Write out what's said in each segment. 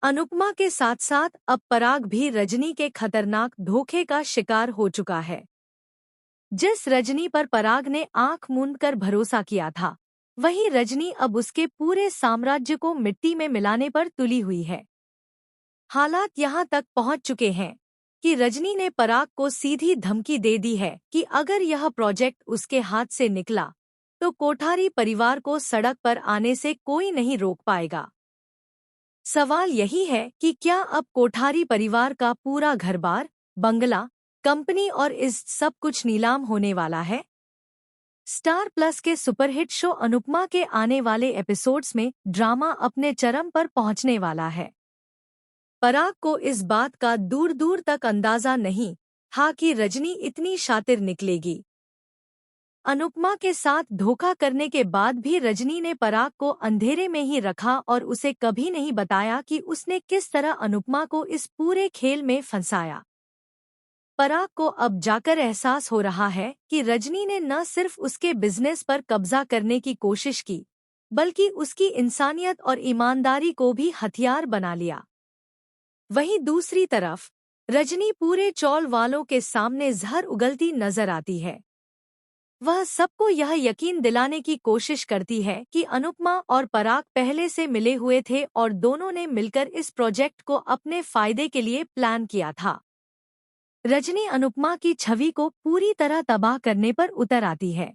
अनुपमा के साथ साथ अब पराग भी रजनी के खतरनाक धोखे का शिकार हो चुका है। जिस रजनी पर पराग ने आंख मूंद कर भरोसा किया था, वही रजनी अब उसके पूरे साम्राज्य को मिट्टी में मिलाने पर तुली हुई है। हालात यहाँ तक पहुँच चुके हैं कि रजनी ने पराग को सीधी धमकी दे दी है कि अगर यह प्रोजेक्ट उसके हाथ से निकला तो कोठारी परिवार को सड़क पर आने से कोई नहीं रोक पाएगा। सवाल यही है कि क्या अब कोठारी परिवार का पूरा घरबार, बंगला, कंपनी और इस सब कुछ नीलाम होने वाला है? स्टार प्लस के सुपरहिट शो अनुपमा के आने वाले एपिसोड्स में ड्रामा अपने चरम पर पहुंचने वाला है। पराग को इस बात का दूर दूर तक अंदाजा नहीं था कि रजनी इतनी शातिर निकलेगी। अनुपमा के साथ धोखा करने के बाद भी रजनी ने पराग को अंधेरे में ही रखा और उसे कभी नहीं बताया कि उसने किस तरह अनुपमा को इस पूरे खेल में फंसाया। पराग को अब जाकर एहसास हो रहा है कि रजनी ने न सिर्फ उसके बिजनेस पर कब्जा करने की कोशिश की, बल्कि उसकी इंसानियत और ईमानदारी को भी हथियार बना लिया। वहीं दूसरी तरफ रजनी पूरे चौल वालों के सामने जहर उगलती नजर आती है। वह सबको यह यकीन दिलाने की कोशिश करती है कि अनुपमा और पराग पहले से मिले हुए थे और दोनों ने मिलकर इस प्रोजेक्ट को अपने फायदे के लिए प्लान किया था। रजनी अनुपमा की छवि को पूरी तरह तबाह करने पर उतर आती है।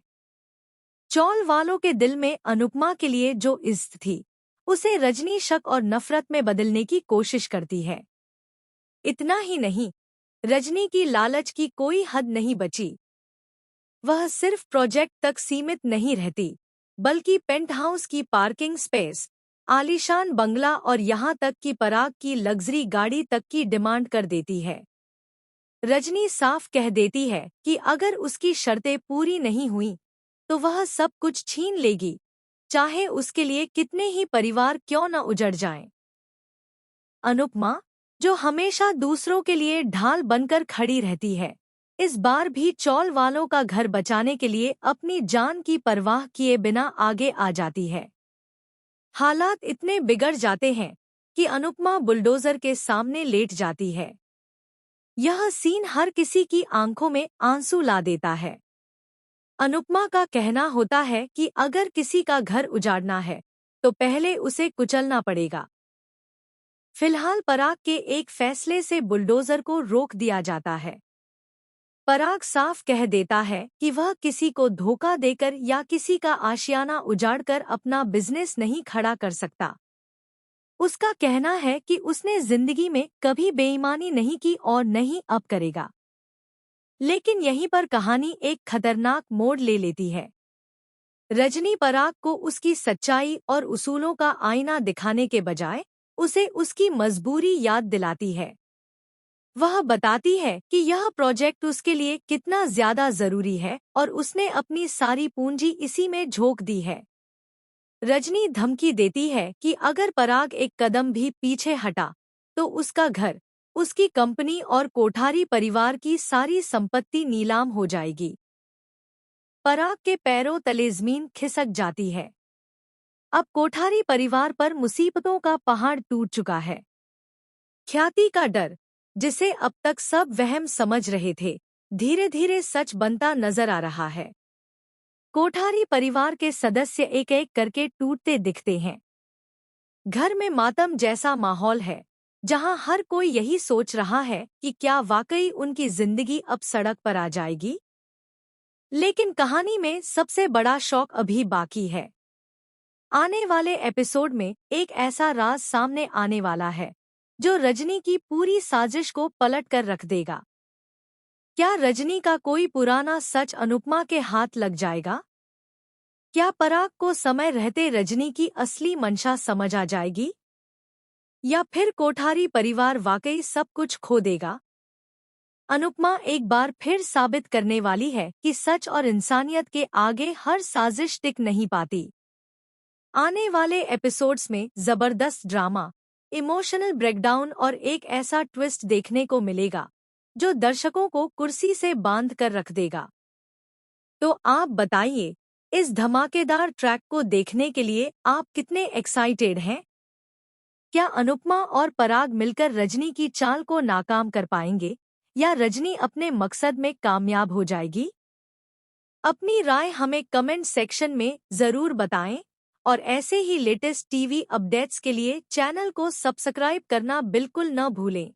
चौल वालों के दिल में अनुपमा के लिए जो इज्जत थी, उसे रजनी शक और नफरत में बदलने की कोशिश करती है। इतना ही नहीं, रजनी की लालच की कोई हद नहीं बची। वह सिर्फ प्रोजेक्ट तक सीमित नहीं रहती, बल्कि पेंटहाउस की पार्किंग स्पेस, आलीशान बंगला और यहाँ तक कि पराग की लग्जरी गाड़ी तक की डिमांड कर देती है। रजनी साफ कह देती है कि अगर उसकी शर्तें पूरी नहीं हुई तो वह सब कुछ छीन लेगी, चाहे उसके लिए कितने ही परिवार क्यों न उजड़ जाएं। अनुपमा, जो हमेशा दूसरों के लिए ढाल बनकर खड़ी रहती है, इस बार भी चौल वालों का घर बचाने के लिए अपनी जान की परवाह किए बिना आगे आ जाती है। हालात इतने बिगड़ जाते हैं कि अनुपमा बुलडोजर के सामने लेट जाती है। यह सीन हर किसी की आंखों में आंसू ला देता है। अनुपमा का कहना होता है कि अगर किसी का घर उजाड़ना है तो पहले उसे कुचलना पड़ेगा। फिलहाल पराग के एक फैसले से बुलडोजर को रोक दिया जाता है। पराग साफ कह देता है कि वह किसी को धोखा देकर या किसी का आशियाना उजाड़कर अपना बिजनेस नहीं खड़ा कर सकता। उसका कहना है कि उसने जिंदगी में कभी बेईमानी नहीं की और नहीं अब करेगा। लेकिन यहीं पर कहानी एक खतरनाक मोड़ ले लेती है। रजनी पराग को उसकी सच्चाई और उसूलों का आईना दिखाने के बजाय उसे उसकी मजबूरी याद दिलाती है। वह बताती है कि यह प्रोजेक्ट उसके लिए कितना ज्यादा जरूरी है और उसने अपनी सारी पूंजी इसी में झोंक दी है। रजनी धमकी देती है कि अगर पराग एक कदम भी पीछे हटा तो उसका घर, उसकी कंपनी और कोठारी परिवार की सारी संपत्ति नीलाम हो जाएगी। पराग के पैरों तले जमीन खिसक जाती है। अब कोठारी परिवार पर मुसीबतों का पहाड़ टूट चुका है। ख्याति का डर, जिसे अब तक सब वहम समझ रहे थे, धीरे धीरे सच बनता नजर आ रहा है। कोठारी परिवार के सदस्य एक एक करके टूटते दिखते हैं। घर में मातम जैसा माहौल है, जहां हर कोई यही सोच रहा है कि क्या वाकई उनकी जिंदगी अब सड़क पर आ जाएगी। लेकिन कहानी में सबसे बड़ा शौक अभी बाकी है। आने वाले एपिसोड में एक ऐसा राज सामने आने वाला है जो रजनी की पूरी साजिश को पलट कर रख देगा। क्या रजनी का कोई पुराना सच अनुपमा के हाथ लग जाएगा? क्या पराग को समय रहते रजनी की असली मंशा समझ आ जाएगी? या फिर कोठारी परिवार वाकई सब कुछ खो देगा? अनुपमा एक बार फिर साबित करने वाली है कि सच और इंसानियत के आगे हर साजिश टिक नहीं पाती। आने वाले एपिसोड्स में जबरदस्त ड्रामा, इमोशनल ब्रेकडाउन और एक ऐसा ट्विस्ट देखने को मिलेगा जो दर्शकों को कुर्सी से बांध कर रख देगा। तो आप बताइए, इस धमाकेदार ट्रैक को देखने के लिए आप कितने एक्साइटेड हैं? क्या अनुपमा और पराग मिलकर रजनी की चाल को नाकाम कर पाएंगे या रजनी अपने मकसद में कामयाब हो जाएगी? अपनी राय हमें कमेंट सेक्शन में जरूर बताएं और ऐसे ही लेटेस्ट टीवी अपडेट्स के लिए चैनल को सब्सक्राइब करना बिल्कुल न भूलें।